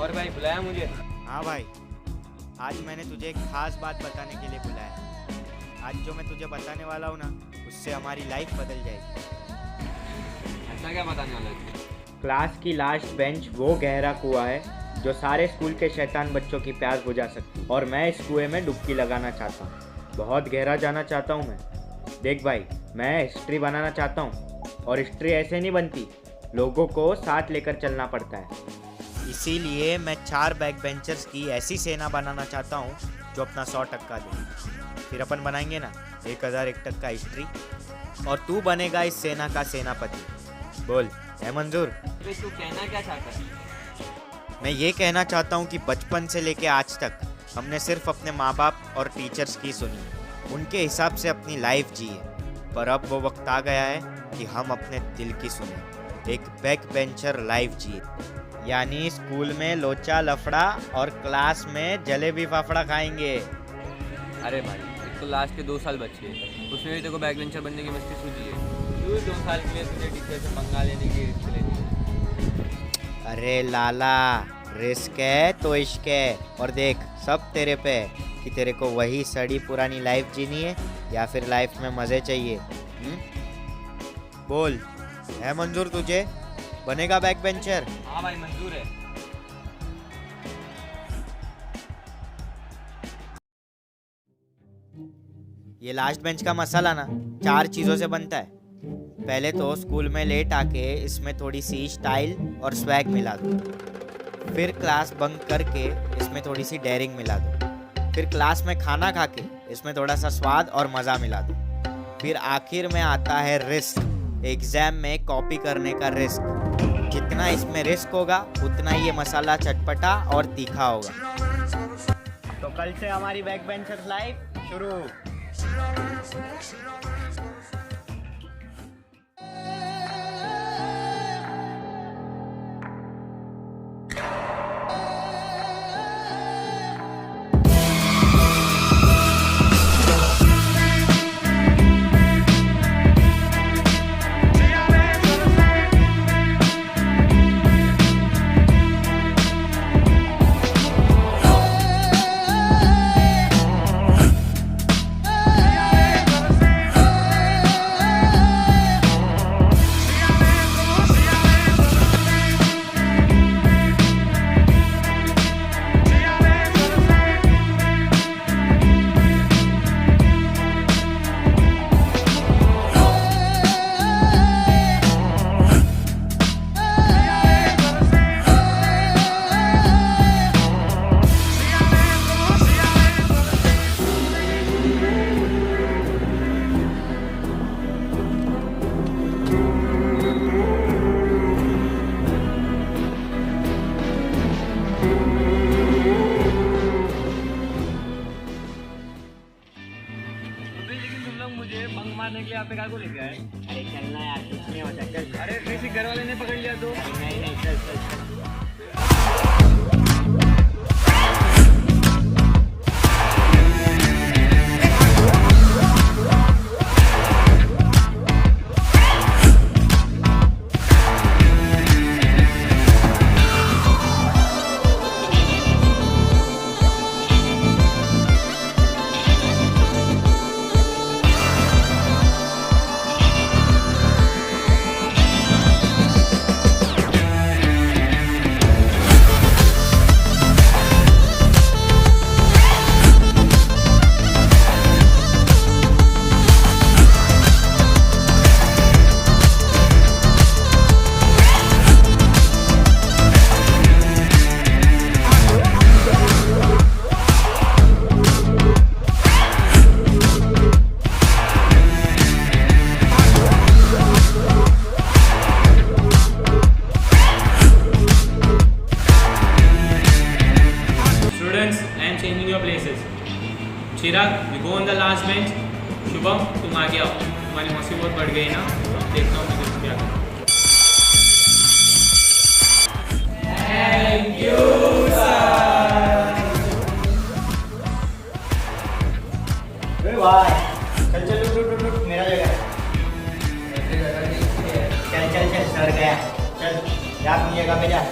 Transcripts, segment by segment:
और भाई बुलाया मुझे? हाँ भाई, आज मैंने तुझे एक खास बात बताने के लिए बुलाया। आज जो मैं तुझे बताने वाला हूँ ना, उससे हमारी लाइफ बदल जाएगी। ऐसा क्या बताने वाला है? क्लास की लास्ट बेंच वो गहरा कुआं है जो सारे स्कूल के शैतान बच्चों की प्यास बुझा सकती, और मैं इस कुएं में डुबकी लगाना चाहता हूँ। बहुत गहरा जाना चाहता हूँ मैं। देख भाई, मैं हिस्ट्री बनाना चाहता हूँ, और हिस्ट्री ऐसे नहीं बनती, लोगों को साथ लेकर चलना पड़ता है। इसीलिए मैं 4 बैक बेंचर्स की ऐसी सेना बनाना चाहता हूँ जो अपना 100% दे। फिर अपन बनाएंगे ना 1001% हिस्ट्री, और तू बनेगा इस सेना का सेनापति। बोल, है मंजूर? अरे तू कहना क्या चाहता है? मैं ये कहना चाहता हूँ कि बचपन से लेके आज तक हमने सिर्फ अपने माँ बाप और टीचर्स की सुनी, उनके हिसाब से अपनी लाइफ जी है। पर अब वो वक्त आ गया है कि हम अपने दिल की सुने, एक बैक बेंचर लाइफ जिए। यानी स्कूल में लोचा लफड़ा और क्लास में जलेबी फाफड़ा खाएंगे। अरे भाई, एक तो लास्ट के 2 साल बचे हैं, उसमें भी तेरे को बैक बेंचर बनने की मस्ती सूझी है। क्यों 2 साल के लिए तुझे टीचर से पंगा लेने की रिस्क लेनी है? अरे लाला, रिस्क है तो इश्क है। और देख, सब तेरे पे है कि तेरे को वही सड़ी पुरानी लाइफ जीनी है या फिर लाइफ में मज़े चाहिए। बोल, है मंजूर तुझे? बनेगा बैक बेंचर? हाँ भाई, मंजूर है। ये लास्ट बेंच का मसाला ना 4 चीज़ों से बनता है। पहले तो स्कूल में लेट आके इसमें थोड़ी सी स्टाइल और स्वैग मिला दो। फिर क्लास बंक करके इसमें थोड़ी सी डेयरिंग मिला दो। फिर क्लास में खाना खा के इसमें थोड़ा सा स्वाद और मज़ा मिला दो। फिर आखिर में आता है रिस्क, एग्ज़ाम में कॉपी करने का रिस्क। जितना इसमें रिस्क होगा उतना ही ये मसाला चटपटा और तीखा होगा। तो कल से हमारी बैक बेंचर्स लाइफ शुरू। मुझे बंक मारने के लिए आप पे को लेके आए? अरे चलना यार, कुछ नहीं होता, चल। अरे किसी घर वाले ने पकड़ लिया तो? नहीं नहीं, चल चल चल। Chirag, we go on the last bench. Shubham, तुम आगे आओ, तुम्हारी मौसी बहुत बढ़ गई ना, देखता हूँ मैं क्या करूँ। Thank you sir. भाई चल चल, रुक रुक रुक, मेरा जगह। चल चल चल, सर गया, चल जा अपनी जगह पे जा।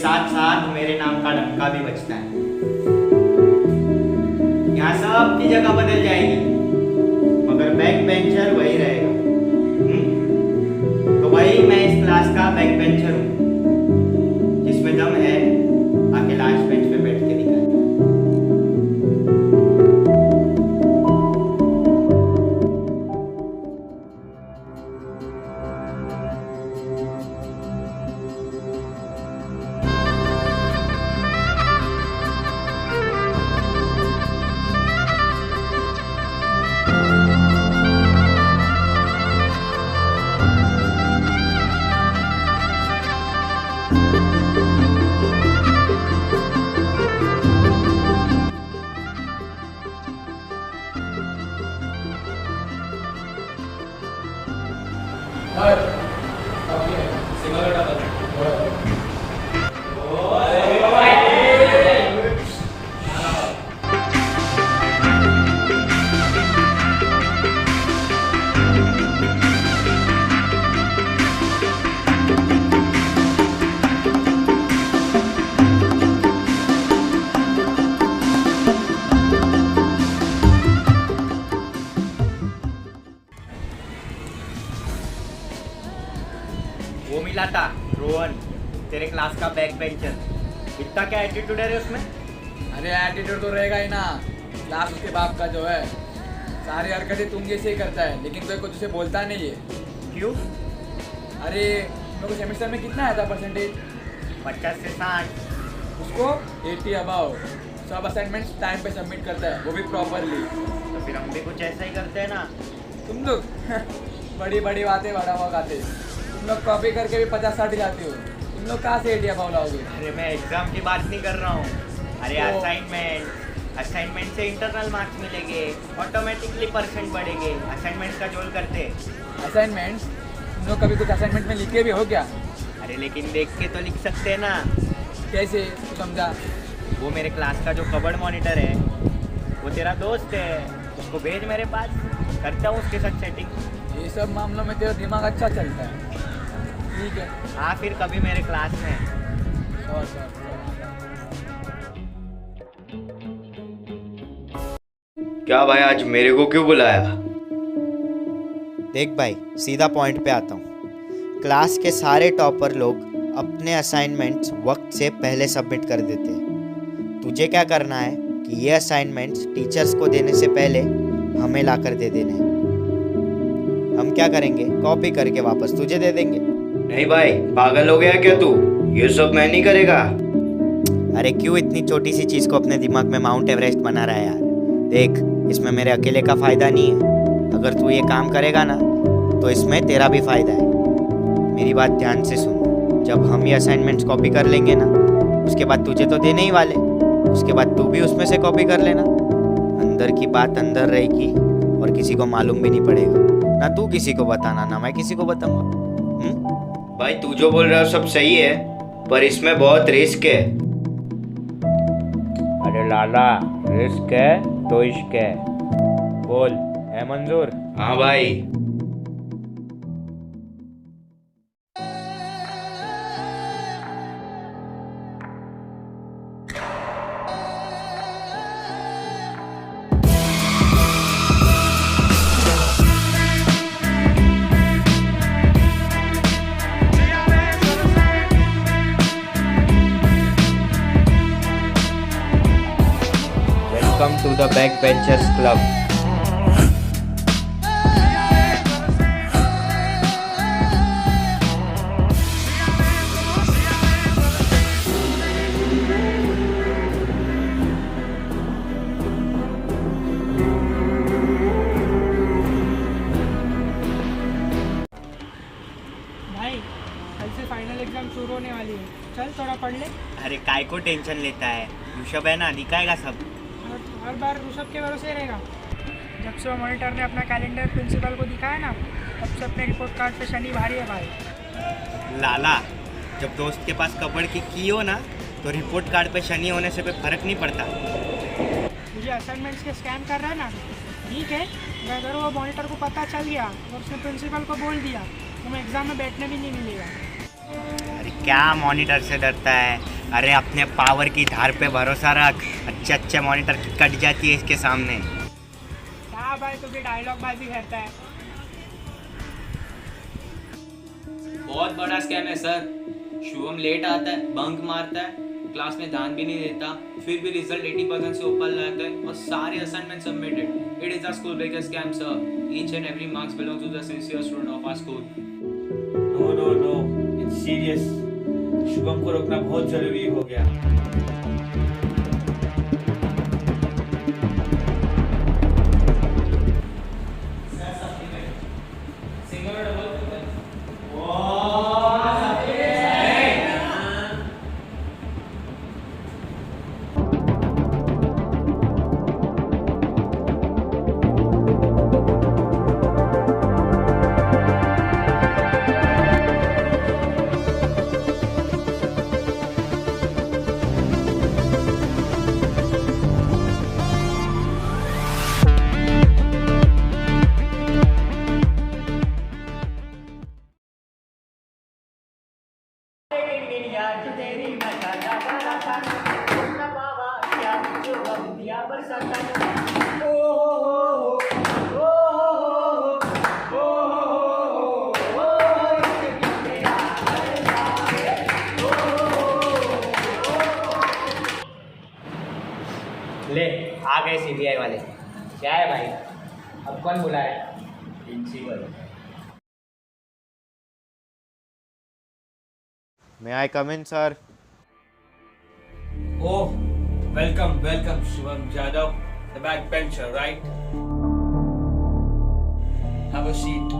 साथ साथ मेरे नाम का डंका भी बजता है। यहाँ सबकी जगह बदल जाएगी, मगर बैक बेंचर वही रहेगा। तो वही मैं इस क्लास का बैक बेंचर हूँ। जिसमें दम है आके लास्ट बेंच पे बैठ के दिखाए। वो मिला था रोहन, तेरे क्लास का बैक बेंचर। इतना क्या एटीट्यूड है रे उसमें? अरे एटीट्यूड तो रहेगा ही ना, क्लास उसके बाप का जो है। सारी हरकतें तुम जैसे ही करता है, लेकिन कोई कुछ उसे बोलता नहीं है। क्यों? अरे मेरे को सेमेस्टर में कितना आया था परसेंटेज? 50 से 60। उसको 80 अबाव। सब असाइनमेंट्स टाइम पे सबमिट करता है, वो भी प्रॉपरली। तो फिर हम भी कुछ ऐसा ही करते हैं ना। तुम लोग बड़ी बड़ी बातें बड़ा हुआ खाते। तुम लोग कॉपी करके भी 50-60 लाते हो। तुम लोग कहाँ से 80 अबाव लाओगे? अरे मैं एग्जाम की बात नहीं कर रहा हूँ। अरे तो- असाइनमेंट से इंटरनल मार्क्स मिलेंगे, ऑटोमेटिकली परसेंट बढ़ेंगे। असाइनमेंट का जोल करते। असाइनमेंट? तुम लोग कभी कुछ असाइनमेंट में लिखे भी हो क्या? अरे लेकिन देख के तो लिख सकते हैं ना। कैसे? तू समझा? वो मेरे क्लास का जो कबर्ड मॉनिटर है, वो तेरा दोस्त है, उसको भेज मेरे पास, करता हूँ उसके साथ सेटिंग। ये सब मामलों में तेरा दिमाग अच्छा चलता है। ठीक है। हाँ फिर कभी मेरे क्लास में। श्योर। क्या भाई, आज मेरे को क्यों बुलाया? देख भाई, सीधा पॉइंट पे आता हूँ। क्लास के सारे टॉपर लोग अपने असाइनमेंट्स वक्त से पहले सबमिट कर देते हैं। तुझे क्या करना है कि ये असाइनमेंट्स टीचर्स को देने से पहले हमें ला कर दे देने हैं। हम क्या करेंगे, कॉपी करके वापस तुझे दे देंगे। नहीं भाई, पागल हो गया क्या तू? ये सब मैं नहीं करेगा। अरे क्यों इतनी छोटी सी चीज़ को अपने दिमाग में माउंट एवरेस्ट बना रहा है यार? देख, इसमें मेरे अकेले का फ़ायदा नहीं है। अगर तू ये काम करेगा ना, तो इसमें तेरा भी फ़ायदा है। मेरी बात ध्यान से सुन। जब हम ये असाइनमेंट्स कॉपी कर लेंगे ना, उसके बाद तुझे तो देने ही वाले, उसके बाद तू भी उसमें से कॉपी कर लेना। अंदर की बात अंदर रहेगी और किसी को मालूम भी नहीं पड़ेगा। ना तू किसी को बताना, ना मैं किसी को बताऊंगा। भाई तू जो बोल रहा है सब सही है, पर इसमें बहुत रिस्क है। अरे लाला, रिस्क है तो इश्क है। बोल, है मंजूर? हाँ भाई। Welcome to the Backbenchers Club. भाई, कल से फाइनल एग्जाम शुरू होने वाली है। चल थोड़ा पढ़ ले। अरे काय को टेंशन लेता है, ऋषभ है ना, दिखाएगा सब। और हर बार ऋषभ के भरोसे रहेगा। जब से वो मॉनिटर ने अपना कैलेंडर प्रिंसिपल को दिखाया ना, तब से अपने रिपोर्ट कार्ड पे शनि भारी है भाई। लाला, जब दोस्त के पास कबड़ की हो ना, तो रिपोर्ट कार्ड पे शनि होने से कोई फर्क नहीं पड़ता। मुझे असाइनमेंट्स के स्कैम कर रहा है ना, ठीक है। अगर वो मॉनिटर को पता चल गया और उसने प्रिंसिपल को बोल दिया, तो मैं एग्ज़ाम में बैठने भी नहीं मिलेगा। अरे क्या मॉनिटर से डरता है? अरे अपने पावर की धार पे भरोसा रख, अच्छे मॉनिटर की कट जाती है इसके सामने। क्या भाई तू भी डायलॉग बाजी करता है? बहुत बड़ा स्कैम है सर। शुभम लेट आता है, बंक मारता है, क्लास में ध्यान भी नहीं देता, फिर भी रिजल्ट 80% से ऊपर लाता है और सारे assignment submitted. It is a school breaker scam sir. Each and every marks belong to the sincere student of our school. No, it's serious. Shubham को रोकना बहुत जरूरी हो गया। ले आ गए CBI वाले। क्या है भाई, अब कौन बुलाया? Principal. May I come in, sir? Oh, welcome, Shubham Jadhav, the backbencher, right? Have a seat.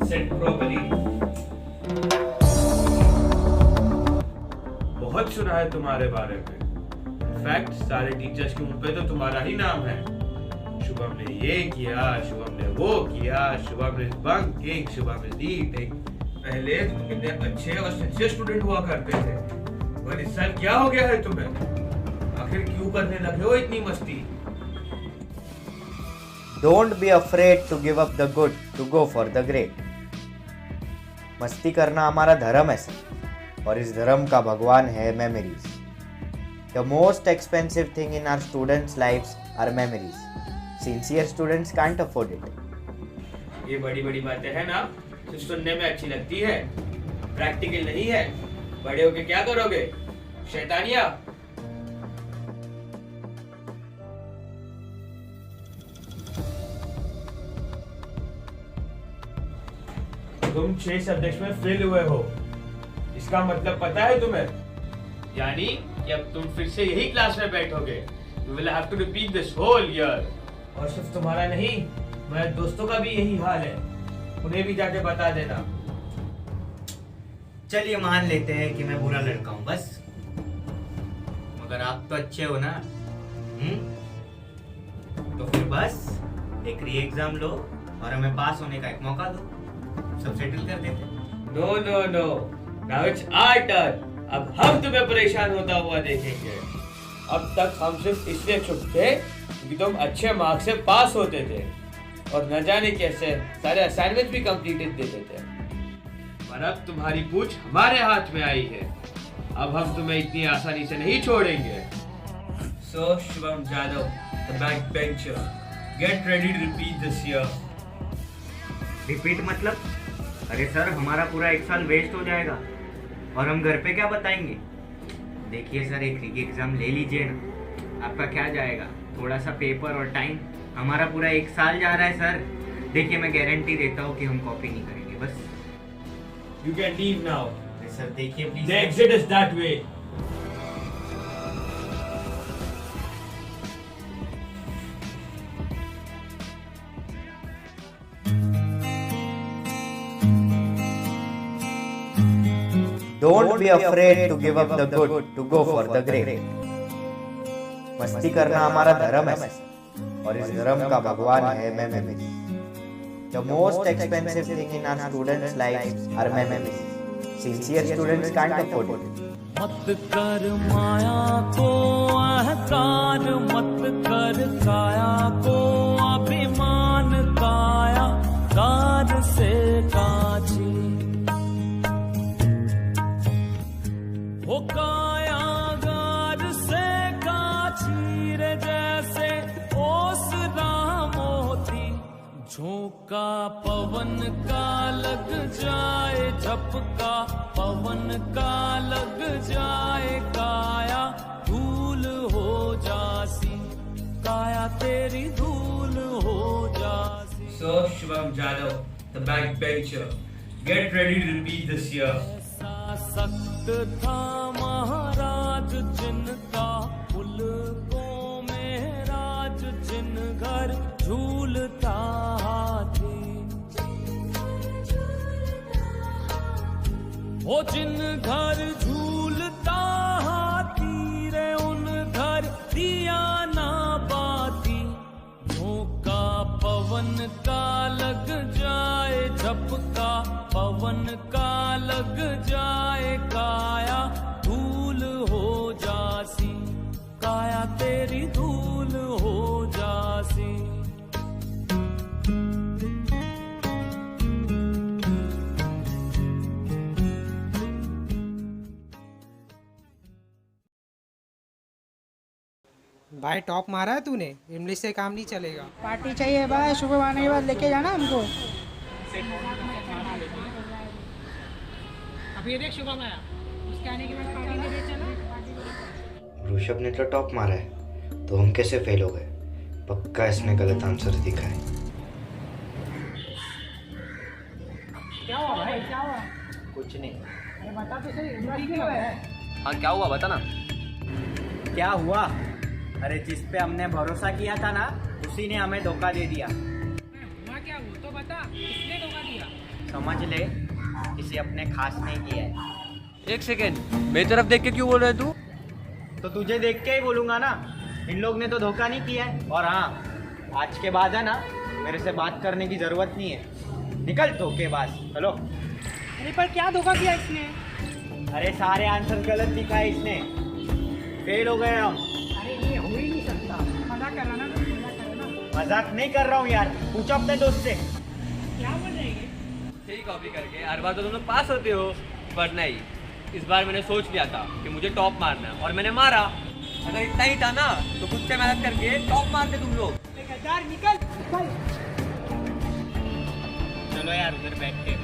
Sit properly. बहुत सुना है तुम्हारे बारे में। इनफैक्ट सारे टीचर्स के मुंह पे तो तुम्हारा ही नाम है। शुभम ने ये किया, शुभम ने वो किया, शुभम ने बंक किया, शुभम ने लीड एक। पहले तुम कितने अच्छे और सिंसियर स्टूडेंट हुआ करते थे, पर इस साल क्या हो गया है तुम्हें? आखिर क्यों करने लगे हो इतनी मस्ती? Don't be afraid to give up the good to go for the great. मस्ती करना हमारा धर्म है सर, और इस धर्म का भगवान है memories. The most expensive thing in our students' lives are memories. Sincere students can't afford it. ये बड़ी बड़ी बातें हैं ना, जो सुनने में अच्छी लगती है, प्रैक्टिकल नहीं है। बड़े होके क्या करोगे? शैतानिया। तुम 6 सब्जेक्ट में फेल हुए हो, इसका मतलब पता है तुम्हें? यानी कि अब तुम फिर से यही क्लास में बैठोगे। You will have to repeat this whole year. और सिर्फ तुम्हारा नहीं, मेरे दोस्तों का भी यही हाल है। उन्हें भी जाके बता देना। चलिए मान लेते हैं कि मैं बुरा लड़का हूँ बस, मगर आप तो अच्छे हो ना। तो फिर बस एक री एग्जाम लो और हमें पास होने का एक मौका दो, सब सेटल कर देते। No, now it's our turn. अब हम तुम्हें परेशान होता हुआ देखेंगे। अब तक हम सिर्फ इसलिए चुप थे क्योंकि तुम अच्छे मार्क्स से पास होते थे और न जाने कैसे सारे असाइनमेंट भी कंप्लीटेड देते थे। पर अब तुम्हारी पूछ हमारे हाथ में आई है, अब हम तुम्हें इतनी आसानी से नहीं छोड़ेंगे। So Shubham Jadhav, the backbencher, get ready to repeat this year. Repeat मतलब? अरे सर हमारा पूरा एक साल वेस्ट हो जाएगा और हम घर पे क्या बताएंगे? देखिए सर, एक री एग्जाम ले लीजिए ना, आपका क्या जाएगा? थोड़ा सा पेपर और टाइम, हमारा पूरा एक साल जा रहा है सर। देखिए मैं गारंटी देता हूँ कि हम कॉपी नहीं करेंगे बस। You can leave now. Sir देखिए please. The exit is that way. Don't be afraid to give up the good to go for the great. मस्ती करना हमारा धर्म है और इस धर्म का भगवान है memories. The most expensive thing in our students' lives are memories. Sincere students can't afford it. मत कर माया को अहंकार, मत कर काया को अभिमान, काया कार से काची हो, काया गार से काची रे, जैसे ओसरा मोती, झोंका पवन का लग जाए, झपका पवन का लग जाए, काया धूल हो जासी, काया तेरी धूल हो जासी। So, Shubham Jadhav, the backbencher, get ready to repeat this year. ऐसा सख्त था महाराज जिनका, पुलकों में राज, जिन घर झूलता हाथी, वो जिन घर झूलता हाथी रे, उन घर दिया ना बाती, झोंका पवन का लग जाए, झपका पवन का लग जाए, काया धूल हो जासी, काया तेरी धूल हो जासी। भाई टॉप मारा है तूने, इंग्लिश से काम नहीं चलेगा। पार्टी चाहिए भाई, सुबह आने के बाद लेके जाना हमको। अभी देख शुभम आया, उसके आने के बाद पार्टी लेके चला। ऋषभ ने तो टॉप मारा है, तो हम कैसे फेल हो गए? पक्का इसने गलत आंसर दिखा है। क्या हुआ भाई, क्या हुआ? कुछ नहीं। अरे बता तो सही, उदास क्यों है? हाँ क्या हुआ बता ना। क्या हुआ? अरे जिस पे हमने भरोसा किया था ना, उसी ने हमें धोखा दे दिया। हुआ क्या, वो तो बता, किसने धोखा दिया? समझ ले, किसी अपने खास नहीं किया है। एक सेकेंड, मेरी तरफ देख के क्यों बोल रहा है तू? तो तुझे देख के ही बोलूंगा ना, इन लोग ने तो धोखा नहीं किया है। और हाँ, आज के बाद है ना, मेरे से बात करने की जरूरत नहीं है। निकल धोखेबाज। हेलो। अरे पर क्या धोखा किया इसने? अरे सारे आंसर गलत दिखाए इसने, फेल हो गए हम। अरे ये हो ही नहीं सकता, मजाक कर रहा ना, मजाक कर रहा ना। मजाक नहीं कर रहा हूँ यार, पूछो अपने दोस्त से। क्या बोल रहे हैं? सही कॉपी करके हर बार तो तुम लोग पास होते हो, पर नहीं, इस बार मैंने सोच लिया था कि मुझे टॉप मारना है और मैंने मारा। अगर इतना ही था ना तो खुद से मेहनत करके टॉप मारते तुम लोग। गद्दार निकल, निकल। चलो यार उधर बैठ के।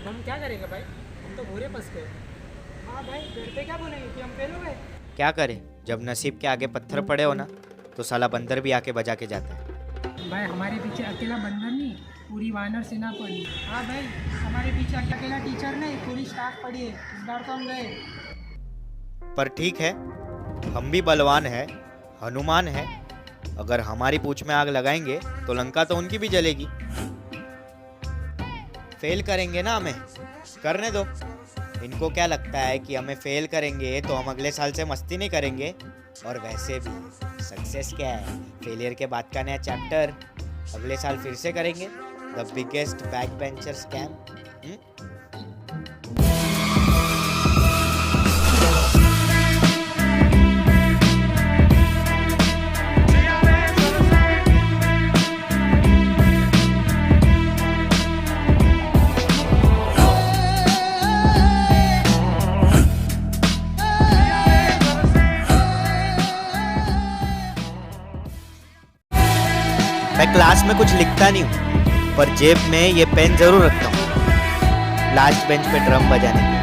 हम क्या करेंगे भाई, हम तो बुरे फंस गए। हाँ भाई, घर पे क्या बोलेंगे कि हम फेल हो गए? क्या करें, जब नसीब के आगे पत्थर पड़े हो ना, तो साला बंदर भी आके बजा के जाता है। भाई हमारे पीछे अकेला बंदर नहीं, पूरी वानर सेना पड़ी। हाँ भाई, हमारे पीछे अकेला टीचर नहीं, पूरी स्टाफ पड़ी है। इस बार तो हम गए। पर ठीक है, हम भी बलवान है, हनुमान है। अगर हमारी पूंछ में आग लगाएंगे तो लंका तो उनकी भी जलेगी। फेल करेंगे ना हमें, करने दो। इनको क्या लगता है कि हमें फेल करेंगे तो हम अगले साल से मस्ती नहीं करेंगे? और वैसे भी सक्सेस क्या है, फेलियर के बाद का नया चैप्टर। अगले साल फिर से करेंगे the biggest back bencher scam. मैं क्लास में कुछ लिखता नहीं हूँ, पर जेब में ये पेन जरूर रखता हूँ, लास्ट बेंच पे ड्रम बजाने के लिए।